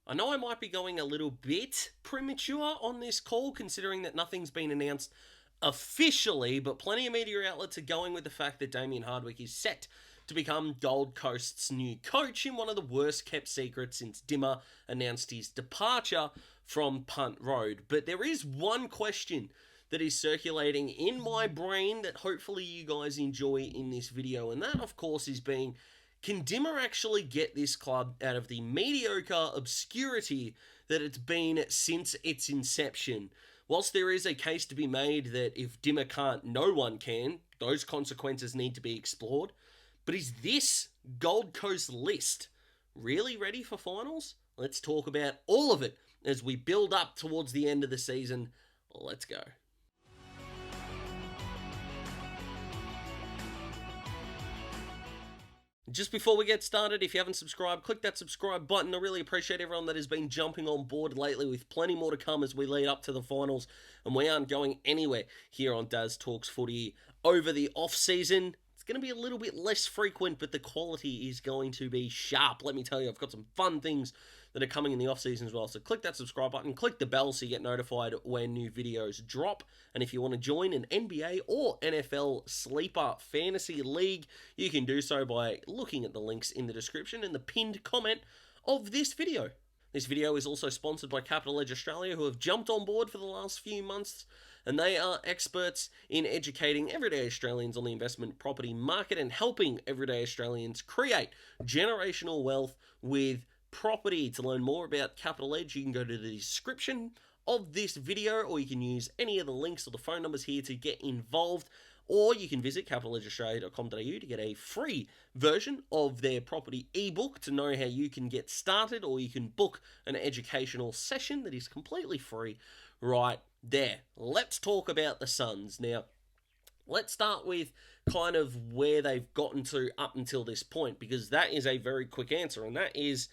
I know I might be going a little bit premature on this call, considering that nothing's been announced officially, but plenty of media outlets are going with the fact that Damien Hardwick is set to become Gold Coast's new coach in one of the worst kept secrets since Dimma announced his departure from Punt Road. But there is one question that is circulating in my brain that hopefully you guys enjoy in this video, and that of course is being, can Dimma actually get this club out of the mediocre obscurity that it's been since its inception? Whilst there is a case to be made that if Dimma can't, no one can, those consequences need to be explored. But is this Gold Coast list really ready for finals? Let's talk about all of it as we build up towards the end of the season. Let's go. Just before we get started, if you haven't subscribed, click that subscribe button. I really appreciate everyone that has been jumping on board lately, with plenty more to come as we lead up to the finals, and we aren't going anywhere here on Daz Talks Footy over the off-season. It's going to be a little bit less frequent, but the quality is going to be sharp. Let me tell you, I've got some fun things that are coming in the off-season as well. So click that subscribe button, click the bell so you get notified when new videos drop. And if you want to join an NBA or NFL Sleeper Fantasy League, you can do so by looking at the links in the description and the pinned comment of this video. This video is also sponsored by Capital Edge Australia, who have jumped on board for the last few months, and they are experts in educating everyday Australians on the investment property market and helping everyday Australians create generational wealth with property. To learn more about Capital Edge, you can go to the description of this video, or you can use any of the links or the phone numbers here to get involved, or you can visit capitaledgeaustralia.com.au to get a free version of their property ebook to know how you can get started, or you can book an educational session that is completely free right there. Let's talk about the Suns. Now, let's start with kind of where they've gotten to up until this point, because that is a very quick answer, and that is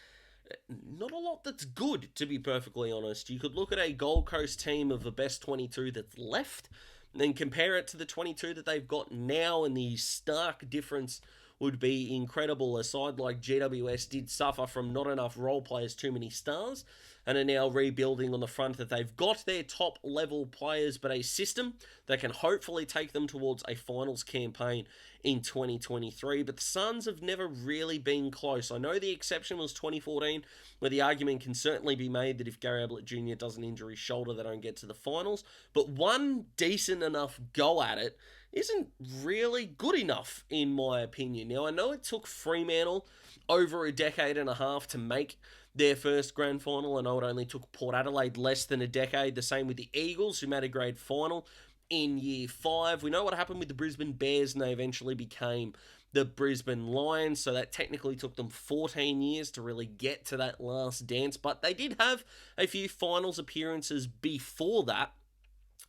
not a lot that's good, to be perfectly honest. You could look at a Gold Coast team of the best 22 that's left, and then compare it to the 22 that they've got now, and the stark difference would be incredible. A side like GWS did suffer from not enough role players, too many stars, and are now rebuilding on the front that they've got their top level players, but a system that can hopefully take them towards a finals campaign in 2023. But the Suns have never really been close. I know the exception was 2014, where the argument can certainly be made that if Gary Ablett Jr. doesn't injure his shoulder, they don't get to the finals. But one decent enough go at it isn't really good enough, in my opinion. Now, I know it took Fremantle over a decade and a half to make their first grand final. I know it only took Port Adelaide less than a decade. The same with the Eagles, who made a grade final in year 5. We know what happened with the Brisbane Bears, and they eventually became the Brisbane Lions, so that technically took them 14 years to really get to that last dance, but they did have a few finals appearances before that.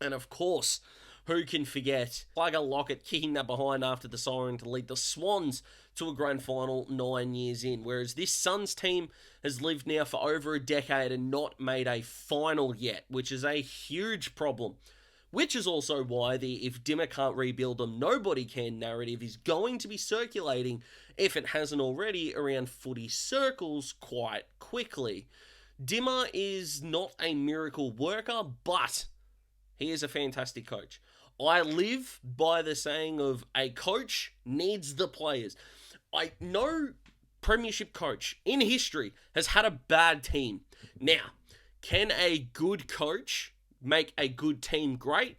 And of course, who can forget Plugger Lockett kicking that behind after the siren to lead the Swans to a grand final 9 years in, whereas this Suns team has lived now for over a decade and not made a final yet, which is a huge problem. Which is also why the "if Dimma can't rebuild them, nobody can" narrative is going to be circulating, if it hasn't already, around footy circles quite quickly. Dimma is not a miracle worker, but he is a fantastic coach. I live by the saying of a coach needs the players. No premiership coach in history has had a bad team. Now, can a good coach make a good team great?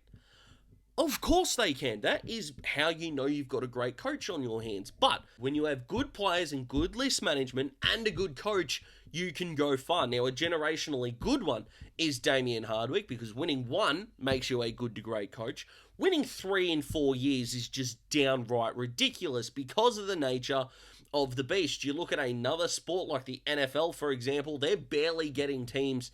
Of course they can. That is how you know you've got a great coach on your hands. But when you have good players and good list management and a good coach, you can go far. Now, a generationally good one is Damien Hardwick, because winning one makes you a good to great coach. Winning 3 in 4 years is just downright ridiculous because of the nature of the beast. You look at another sport like the NFL, for example, they're barely getting teams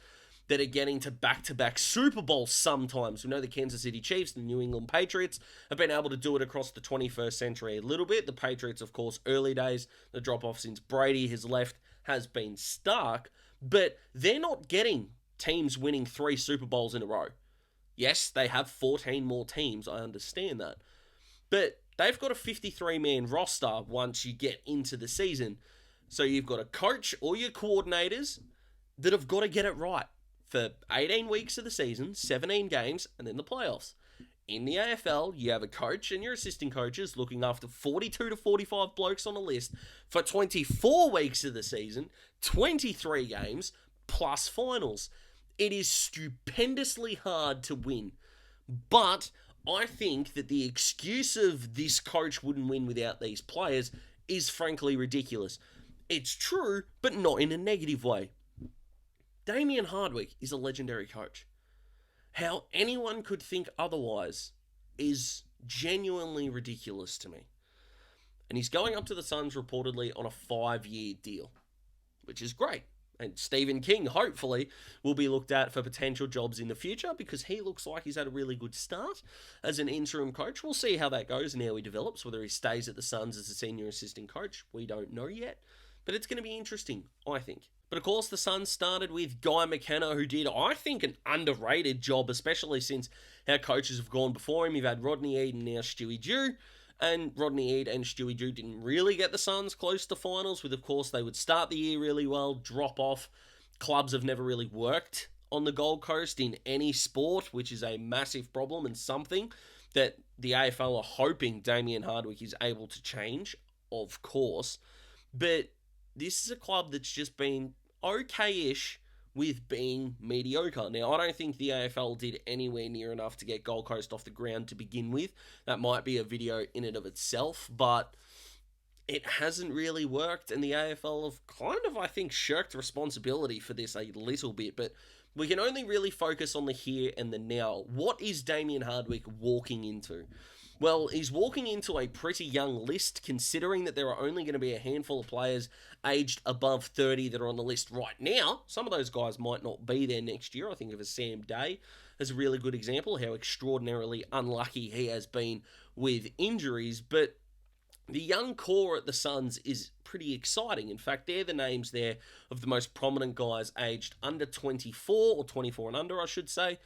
that are getting to back-to-back Super Bowls sometimes. We know the Kansas City Chiefs, the New England Patriots, have been able to do it across the 21st century a little bit. The Patriots, of course, early days, the drop-off since Brady has left has been stark, but they're not getting teams winning 3 Super Bowls in a row. Yes, they have 14 more teams, I understand that. But they've got a 53-man roster once you get into the season. So you've got a coach, all your coordinators, that have got to get it right for 18 weeks of the season, 17 games, and then the playoffs. In the AFL, you have a coach and your assistant coaches looking after 42 to 45 blokes on a list for 24 weeks of the season, 23 games, plus finals. It is stupendously hard to win. But I think that the excuse of this coach wouldn't win without these players is frankly ridiculous. It's true, but not in a negative way. Damien Hardwick is a legendary coach. How anyone could think otherwise is genuinely ridiculous to me. And he's going up to the Suns reportedly on a 5-year deal, which is great. And Stephen King, hopefully, will be looked at for potential jobs in the future because he looks like he's had a really good start as an interim coach. We'll see how that goes and how he develops, whether he stays at the Suns as a senior assistant coach. We don't know yet. But it's going to be interesting, I think. But of course, the Suns started with Guy McKenna, who did, I think, an underrated job, especially since our coaches have gone before him. You've had Rodney Eade and now Stewie Dew. And Rodney Eade and Stewie Dew didn't really get the Suns close to finals, with, of course, they would start the year really well, drop off. Clubs have never really worked on the Gold Coast in any sport, which is a massive problem and something that the AFL are hoping Damien Hardwick is able to change, of course. But this is a club that's just been okay-ish with being mediocre. Now, I don't think the AFL did anywhere near enough to get Gold Coast off the ground to begin with. That might be a video in and of itself, but it hasn't really worked, and the AFL have kind of, I think, shirked responsibility for this a little bit, but we can only really focus on the here and the now. What is Damien Hardwick walking into? Well, he's walking into a pretty young list, considering that there are only going to be a handful of players aged above 30 that are on the list right now. Some of those guys might not be there next year. I think of a Sam Day as a really good example, how extraordinarily unlucky he has been with injuries. But the young core at the Suns is pretty exciting. In fact, they're the names there of the most prominent guys aged under 24, or 24 and under, I should say,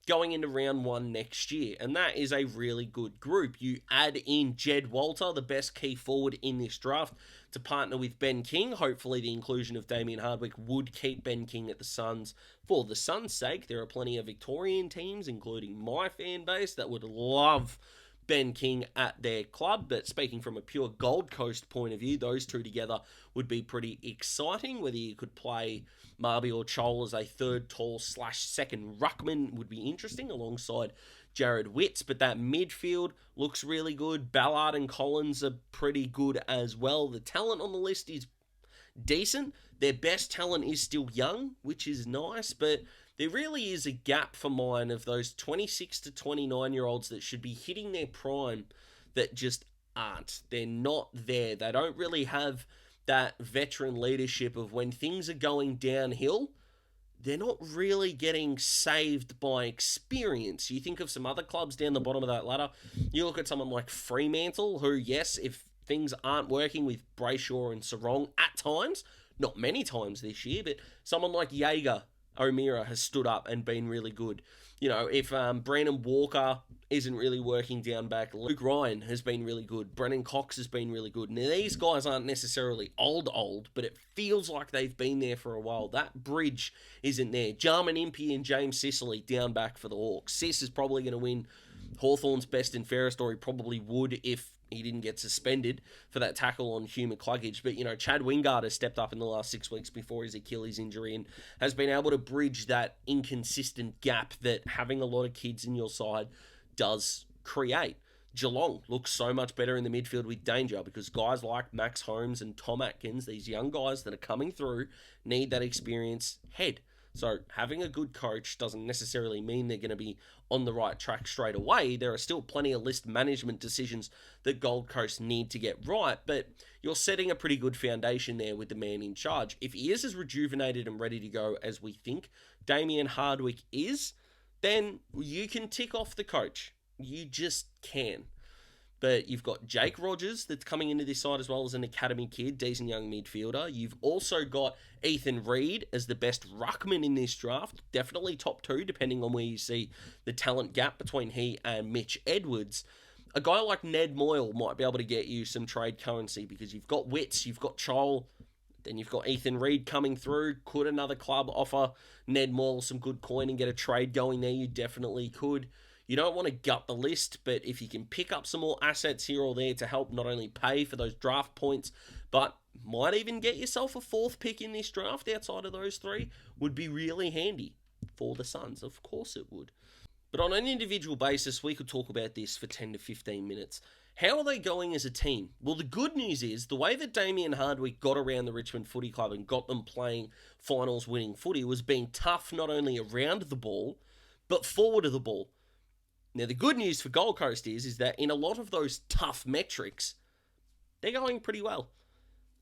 going into round 1 next year. And that is a really good group. You add in Jed Walter, the best key forward in this draft, to partner with Ben King. Hopefully the inclusion of Damien Hardwick would keep Ben King at the Suns for the Suns' sake. There are plenty of Victorian teams, including my fan base, that would love Ben King at their club, but speaking from a pure Gold Coast point of view, those two together would be pretty exciting. Whether you could play Marby or Chol as a third tall / second ruckman would be interesting alongside Jared Witts, but that midfield looks really good. Ballard and Collins are pretty good as well. The talent on the list is decent. Their best talent is still young, which is nice, but there really is a gap for mine of those 26 to 29-year-olds that should be hitting their prime that just aren't. They're not there. They don't really have that veteran leadership of when things are going downhill, they're not really getting saved by experience. You think of some other clubs down the bottom of that ladder. You look at someone like Fremantle, who, yes, if things aren't working with Brayshaw and Sarong at times, not many times this year, but someone like Jaeger O'Meara has stood up and been really good. You know, if Brandon Walker isn't really working down back, Luke Ryan has been really good. Brennan Cox has been really good. Now, these guys aren't necessarily old, but it feels like they've been there for a while. That bridge isn't there. Jarman Impey and James Sicily down back for the Hawks. Sis is probably going to win Hawthorn's best and fairest, or he probably would if he didn't get suspended for that tackle on Hugh McCluggage. But, you know, Chad Wingard has stepped up in the last 6 weeks before his Achilles injury and has been able to bridge that inconsistent gap that having a lot of kids in your side does create. Geelong looks so much better in the midfield with danger because guys like Max Holmes and Tom Atkins, these young guys that are coming through, need that experience head. So having a good coach doesn't necessarily mean they're going to be on the right track straight away. There are still plenty of list management decisions that Gold Coast need to get right, but you're setting a pretty good foundation there with the man in charge. If he is as rejuvenated and ready to go as we think Damien Hardwick is, then you can tick off the coach. You just can. But you've got Jake Rogers that's coming into this side as well as an academy kid, decent young midfielder. You've also got Ethan Reid as the best ruckman in this draft. Definitely top 2, depending on where you see the talent gap between he and Mitch Edwards. A guy like Ned Moyle might be able to get you some trade currency because you've got Witts, you've got Chol, Then you've got Ethan Reid coming through. Could another club offer Ned Moore some good coin and get a trade going there? You definitely could. You don't want to gut the list, but if you can pick up some more assets here or there to help not only pay for those draft points, but might even get yourself a fourth pick in this draft outside of those three, would be really handy for the Suns. Of course it would. But on an individual basis, we could talk about this for 10 to 15 minutes. How are they going as a team? Well, the good news is the way that Damien Hardwick got around the Richmond Footy Club and got them playing finals winning footy was being tough not only around the ball, but forward of the ball. Now, the good news for Gold Coast is that in a lot of those tough metrics, they're going pretty well.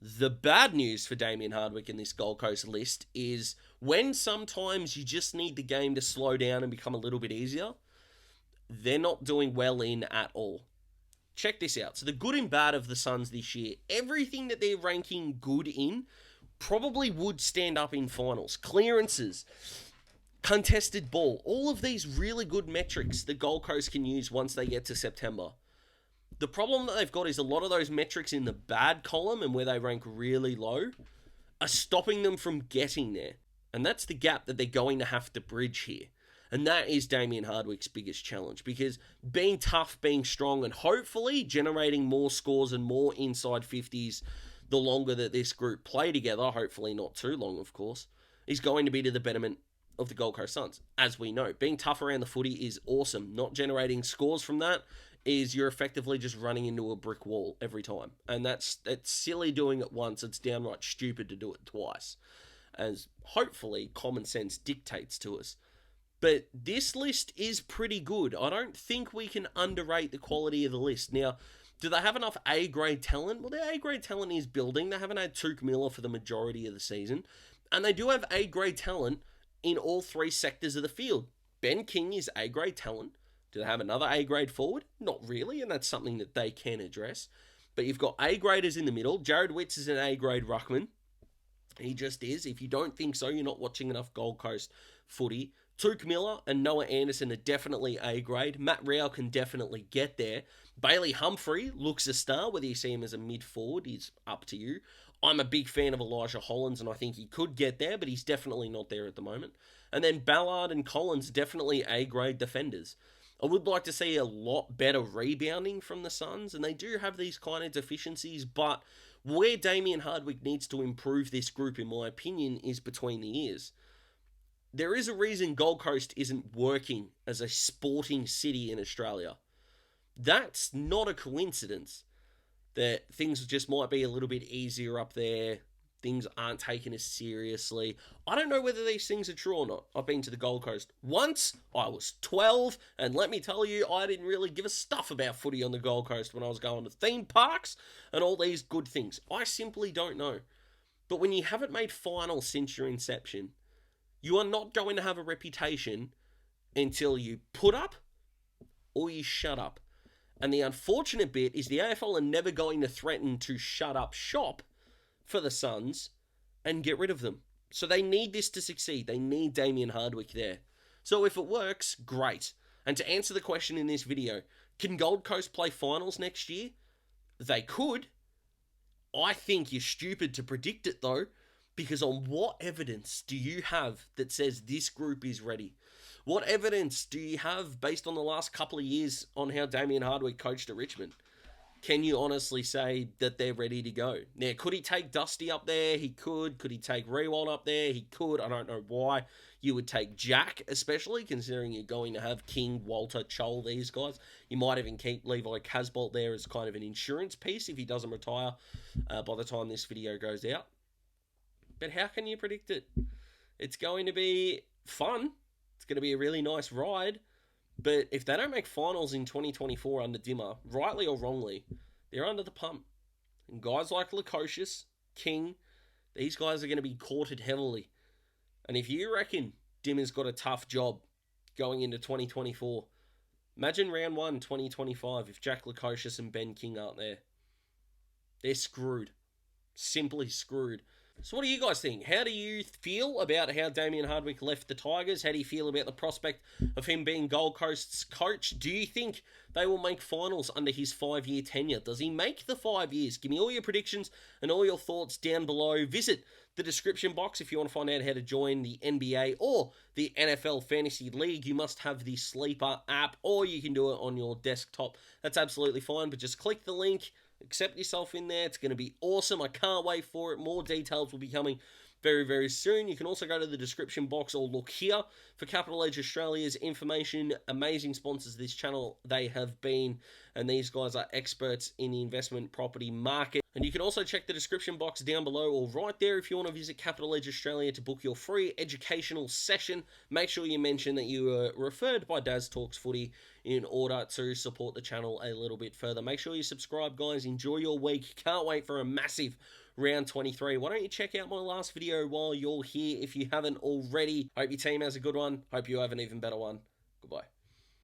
The bad news for Damien Hardwick in this Gold Coast list is when sometimes you just need the game to slow down and become a little bit easier, they're not doing well in at all. Check this out. So the good and bad of the Suns this year, everything that they're ranking good in probably would stand up in finals. Clearances, contested ball, all of these really good metrics that Gold Coast can use once they get to September. The problem that they've got is a lot of those metrics in the bad column and where they rank really low are stopping them from getting there. And that's the gap that they're going to have to bridge here. And that is Damien Hardwick's biggest challenge, because being tough, being strong, and hopefully generating more scores and more inside 50s the longer that this group play together, hopefully not too long, of course, is going to be to the betterment of the Gold Coast Suns. As we know, being tough around the footy is awesome. Not generating scores from that is you're effectively just running into a brick wall every time. And it's silly doing it once. It's downright stupid to do it twice, as hopefully common sense dictates to us. But this list is pretty good. I don't think we can underrate the quality of the list. Now, do they have enough A-grade talent? Well, their A-grade talent is building. They haven't had Tuke Miller for the majority of the season. And they do have A-grade talent in all three sectors of the field. Ben King is A-grade talent. Do they have another A-grade forward? Not really, and that's something that they can address. But you've got A-graders in the middle. Jared Witts is an A-grade ruckman. He just is. If you don't think so, you're not watching enough Gold Coast footy. Tuke Miller and Noah Anderson are definitely A-grade. Matt Rao can definitely get there. Bailey Humphrey looks a star. Whether you see him as a mid-forward is up to you. I'm a big fan of Elijah Hollands, and I think he could get there, but he's definitely not there at the moment. And then Ballard and Collins, definitely A-grade defenders. I would like to see a lot better rebounding from the Suns, and they do have these kind of deficiencies, but where Damien Hardwick needs to improve this group, in my opinion, is between the ears. There is a reason Gold Coast isn't working as a sporting city in Australia. That's not a coincidence. That things just might be a little bit easier up there. Things aren't taken as seriously. I don't know whether these things are true or not. I've been to the Gold Coast once. I was 12, and let me tell you, I didn't really give a stuff about footy on the Gold Coast when I was going to theme parks and all these good things. I simply don't know. But when you haven't made finals since your inception, you are not going to have a reputation until you put up or you shut up. And the unfortunate bit is the AFL are never going to threaten to shut up shop for the Suns and get rid of them. So they need this to succeed. They need Damien Hardwick there. So if it works, great. And to answer the question in this video, can Gold Coast play finals next year? They could. I think you're stupid to predict it though, because on what evidence do you have that says this group is ready? What evidence do you have based on the last couple of years on how Damien Hardwick coached at Richmond? Can you honestly say that they're ready to go? Now, could he take Dusty up there? He could. Could he take Rewald up there? He could. I don't know why you would take Jack, especially considering you're going to have King, Walter, Chol, these guys. You might even keep Levi Casbolt there as kind of an insurance piece if he doesn't retire by the time this video goes out. But how can you predict it? It's going to be fun. It's going to be a really nice ride. But if they don't make finals in 2024 under Dimma, rightly or wrongly, they're under the pump. And guys like Lukosius, King, these guys are going to be courted heavily. And if you reckon Dimma's got a tough job going into 2024, imagine round 1, 2025, if Jack Lukosius and Ben King aren't there. They're screwed. Simply screwed. So what do you guys think? How do you feel about how Damien Hardwick left the Tigers? How do you feel about the prospect of him being Gold Coast's coach? Do you think they will make finals under his 5-year tenure? Does he make the 5 years? Give me all your predictions and all your thoughts down below. Visit the description box if you want to find out how to join the NBA or the NFL Fantasy League. You must have the Sleeper app, or you can do it on your desktop. That's absolutely fine, but just click the link. Accept yourself in there. It's going to be awesome. I can't wait for it. More details will be coming very, very soon. You can also go to the description box or look here for Capital Edge Australia's information. Amazing sponsors of this channel they have been, and these guys are experts in the investment property market. And you can also check the description box down below or right there if you want to visit Capital Edge Australia to book your free educational session. Make sure you mention that you were referred by Daz Talks Footy in order to support the channel a little bit further. Make sure you subscribe, guys. Enjoy your week. Can't wait for a massive round 23. Why don't you check out my last video while you're here if you haven't already? Hope your team has a good one. Hope you have an even better one. Goodbye.